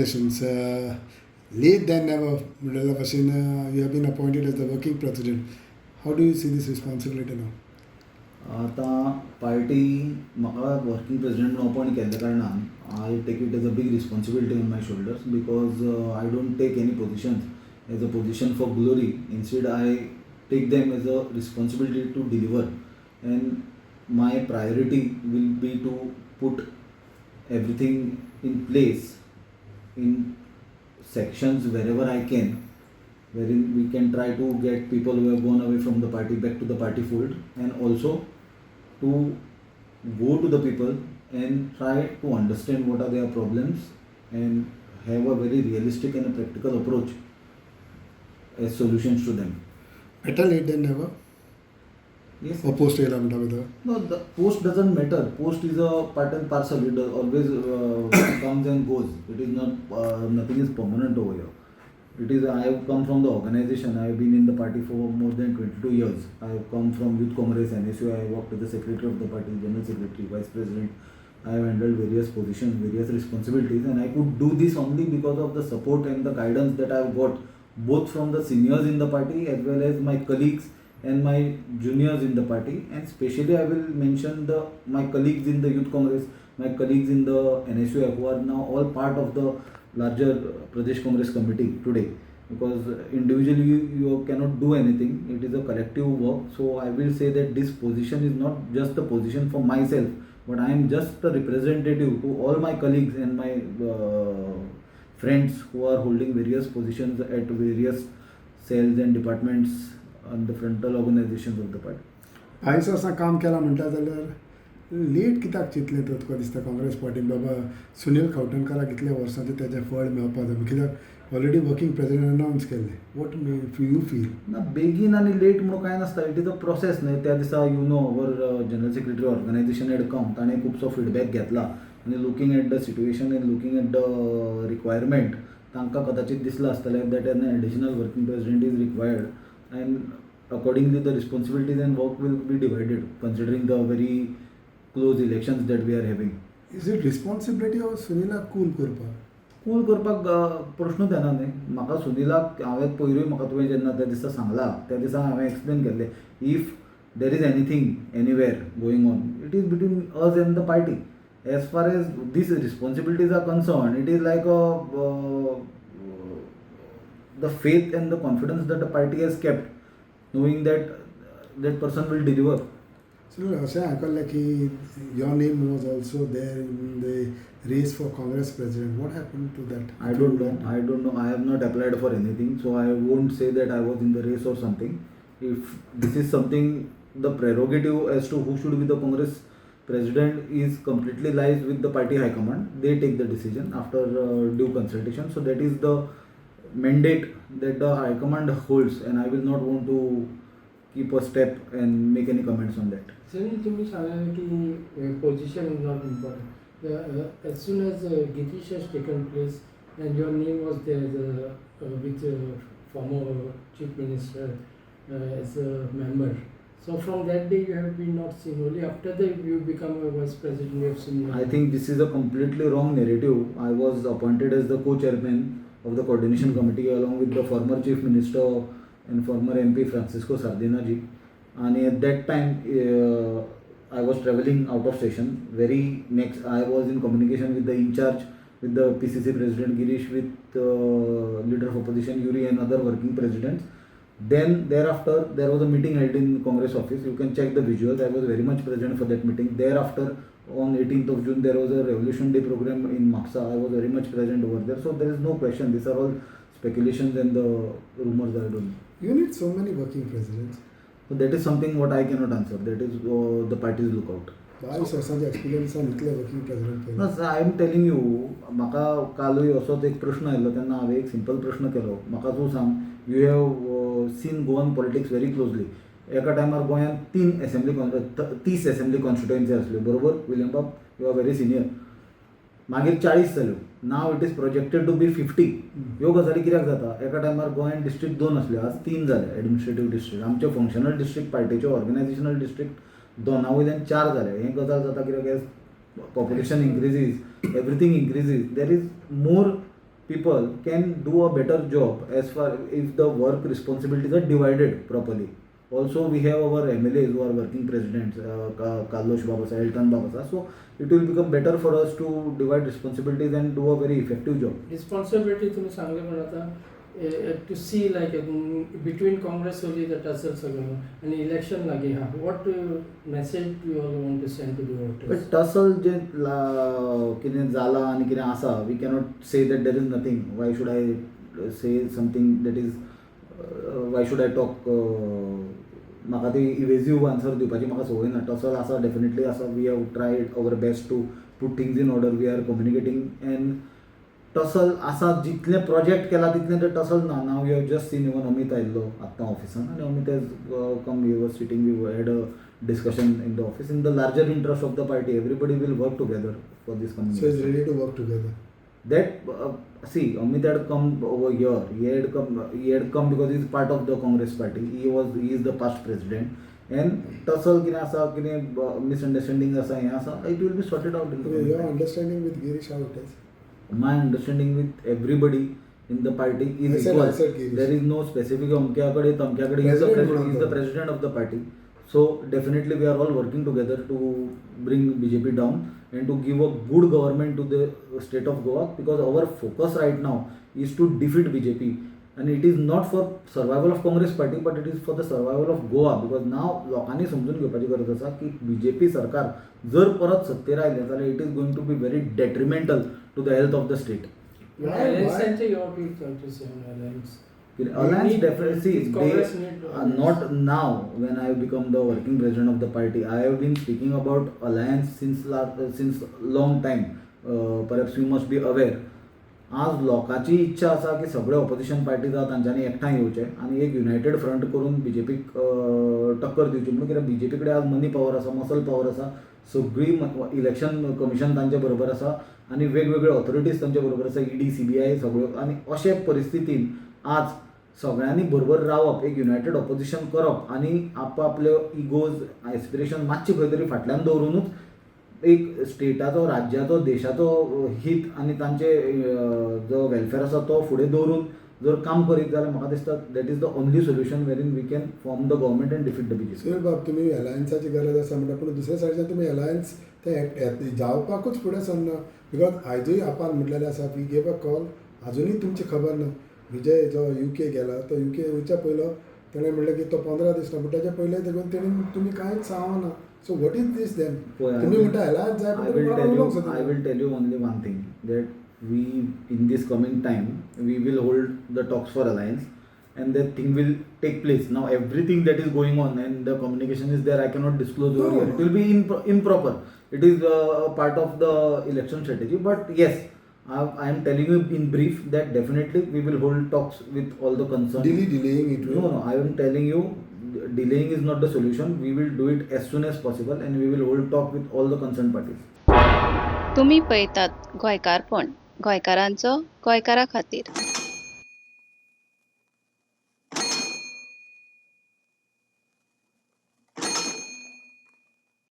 congratulations. Late than never, Mudala Vasina, you have been appointed as the working president. How do you see this responsibility now? आता party म्हाका working president म्हणून appoint केल्ल्या कारणान I take it as a big responsibility on my shoulders because I don't take any positions as a position for glory instead I take them as a responsibility to deliver and my priority will be to put everything in place in sections wherever I can, wherein we can try to get people who have gone away from the party back to the party fold, and also to go to the people and try to understand what are their problems and have a very realistic and a practical approach as solutions to them. Better late than never? Yes. Or post with No, the post doesn't matter. Post is a part and parcel. It always comes and goes. It is not, nothing is permanent over here. It is, I have come from the organization. I have been in the party for more than 22 years. I have come from Youth Congress, NSU. I have worked as the secretary of the party, general secretary, vice president. I have handled various positions, various responsibilities, and I could do this only because of the support and the guidance that I have got both from the seniors in the party as well as my colleagues and my juniors in the party, and especially I will mention my colleagues in the Youth Congress, my colleagues in the NSU who are now all part of the larger Pradesh Congress Committee today, because individually you cannot do anything. It is a collective work. So I will say that this position is not just a position for myself, but I am just a representative to all my colleagues and my friends who are holding various positions at various cells and departments on the frontal organizations of the party. 22 वर्सां काम केलां म्हणटा जाल्यार late कित्याक चिंतलें तर तुका दिसता काँग्रेस पार्टीन बाबा सुनील खवटणकराक इतल्या वर्सांचें तेजें फळ मेळपाक जाय कित्याक ऑलरेडी वर्किंग प्रेसिडेंट अनावन्स केल्लें. What you feel? ना बेगीन आनी लेट म्हणून कांय नासता. इट इज अ प्रोसेस न्हय. त्या दिसा our general secretary organization had come. ताणें खुबसो फीडबॅक घेतला आनी looking at the situation and looking at the requirement तांकां कदाचित दिसलें आसतलें that an additional working president is required, and accordingly the responsibilities and work will be divided considering the very close elections that we are having. Is it responsibility of Sunila cool करपाक? Cool करपाक प्रश्नूच येना न्ही. म्हाका सुनिलाक हांवें पयरूय म्हाका तुवें जेन्ना त्या दिसा सांगला त्या दिसा हांवें एक्सप्लेन केल्लें if there is anything anywhere going on it is between us and the party. As far as these responsibilities are concern it is like the faith and the confidence that the party has kept, knowing that that person will deliver. So अशें आयकल्लें की your name was also there in the race for Congress president. What happened to that? I don't know. I have not applied for anything, so I won't say that I was in the race or something. If this is something, the prerogative as to who should be the Congress president is completely lies with the party high command. They take the decision after due consultation. So that is the mandate that the high command holds, and I will not want to keep a step and make any comments on that. Sunil, तुम्ही सांगा की position is not important. As soon as Gitish has taken place and your name was there with former chief minister as a member, so from that day you have been not seen. Only after that you become a vice president, you have seen. I think this is a completely wrong narrative. I was appointed as the co-chairman of the coordination committee along with the former chief minister and former MP Francisco Sardina ji, and at that time I was travelling out of session. Very next I was in communication with the in charge, with the PCC president Girish, with leader of opposition Yuri and other working presidents. Then thereafter there was a meeting held in Congress office. You can check the visuals. I was very much present for that meeting. Thereafter on 18th of June there was a Revolution Day program in Maksa. I was very much present over there. So there is no question. These are all speculations and the rumors that I don't know. You need so many working presidents. So that is something what I cannot answer. That is the party's lookout. 22 वर्सांचे experience आनी इतले working president No, I am telling you, म्हाका कालूय असोच एक प्रश्न आयलो तेन्ना हांवें एक सिंपल प्रश्न केलो. म्हाका तूं सांग, you have seen Goan politics very closely. एका टायमार गोंयांत 30 एसेंब्ली कॉन्स्टिट्युएन्सी आसल्यो बरोबर. विलियम बाब, यू आर व्हेरी सिनियर. मागीर 40 जाल्यो. Now it is projected to be 50. ह्यो गजाली कित्याक जाता? एका टायमार गोंयांत डिस्ट्रिक्ट 2 आसल्यो, आज 3 जाले एडमिनिस्ट्रेटीव डिस्ट्रिक्ट. आमचे फंक्शनल डिस्ट्रिक्ट पार्टीचे ऑर्गनायझेशनल डिस्ट्रिक्ट 2 वयल्यान 4 जाले. हें गजाल जाता कित्याक as population increases, everything increases. There is more people can do a better job as far if the work responsibilities are divided properly. Also, we have our MLAs who are working presidents, Kallosh Babasa, Elton Babasa. So it will become better for us to divide responsibilities and do a very effective job. Responsibility तुम्ही सांगले पण आता to see like between Congress only the tussle सगळं आणि election लागे हा. What message you all want to send to the voters? But tussle जे कितें जाला आणि कितें आसा, we cannot say that there is nothing. Why should I say something that is why should I talk म्हाका ती इवेझिव्ह answer दिवपाची म्हाका संवय ना. टसल आसा, डेफिनेटली आसा. We have tried our best to put things in order. We are communicating and tussle आसा. जितले प्रोजेक्ट केला तितले ते टसल ना. Now you have just seen even Amit आयिल्लो आत्तां ऑफिसान आणि Amit has come. We were sitting, we had a discussion in the office in the larger interest of the party. Everybody will work together for this community. So it's ready to work together. That see, Amit had come over here. He had come because he is part of the Congress party. He is the past president. And tussle कितें आसा, कितें misunderstanding आसा, हें आसा, it will be sorted out in the Your party. understanding with Girish how it is? My understanding with everybody in the party is I equal. said Girish. There is no specific अमक्याकडे तमक्याकडे. He is the president of the party. So definitely we are all working together to bring BJP down and to give a good government to the state of Goa, because our focus right now is to defeat BJP, and it is not for survival of Congress party but it is for the survival of Goa, because now लोकांनी समजून घेवपाची गरज आसा की BJP सरकार जर परत सत्तेर आयलें जाल्यार it is going to be very detrimental to the health of the state. Alliance your people to say on alliance. Alliance definitely, Congress need not now when I have become the working president of the party. I have been speaking about alliance since long time. Perhaps you must be aware. आज लोकांची इच्छा आसा की सगळे opposition parties आहा तांच्यांनी एकठांय येवचे आनी एक युनायटेड फ्रंट करून बीजेपीक टक्कर दिवची. म्हणून कित्याक बीजेपी कडेन आज मनी पावर आसा, मसल पावर आसा. सगळी इलेक्शन कमिशन तांचे बरोबर आसा आनी वेगवेगळे ऑथॉरिटीज तांचे बरोबर आसा, ED, CBI सगळ्यो. आनी अशे परिस्थितीन आज सगळ्यांनी बरोबर रावप, एक युनायटेड ऑपोजिशन करप आनी आपआपल्यो इगोज, एस्पिरेशन मातशे खंय तरी फाटल्यान दवरूनच एक स्टेटाचो, राज्याचो, देशाचो हित आनी तांचे जो वेलफेअर आसा तो फुडें दवरून जर काम करीत जाल्यार म्हाका दिसता that is the only solution wherein we can form the government and defeat the BJP. Sunil बाब, तुम्ही अलायन्साची गरज आसा म्हणटा पूण दुसऱ्या सायडीच्यान तुम्ही अलायन्स ते जावपाकूच फुडें सरना. बिकॉज आयजूय आपाल म्हटलेलें आसा, वी गेव अ कॉल, अजुनूय तुमची खबर ना. विजय जो UK गेला तो UK वयच्या पयलो ताणें म्हणलें की तो 15 दीस ना, पूण ताच्या पयले देखून तेणें तुमी कांयच सांगना. So what is this then? तुम्ही म्हणटा अलायन्स जाय I will tell you only one thing, that we in this coming time we will hold the talks for alliance and that thing will take place. Now everything that is going on and the communication is there, I cannot disclose over here. It will be improper. It is a part of the election strategy. But yes, I am telling you in brief that definitely we will hold talks with all the concerned. Delaying it will. No, I am telling you, delaying is not the solution. We will do it as soon as possible and we will hold talk with all the concerned parties. तुम्ही पळयतात गोंयकारपण, गोंयकारांचो गोंयकारा खातीर.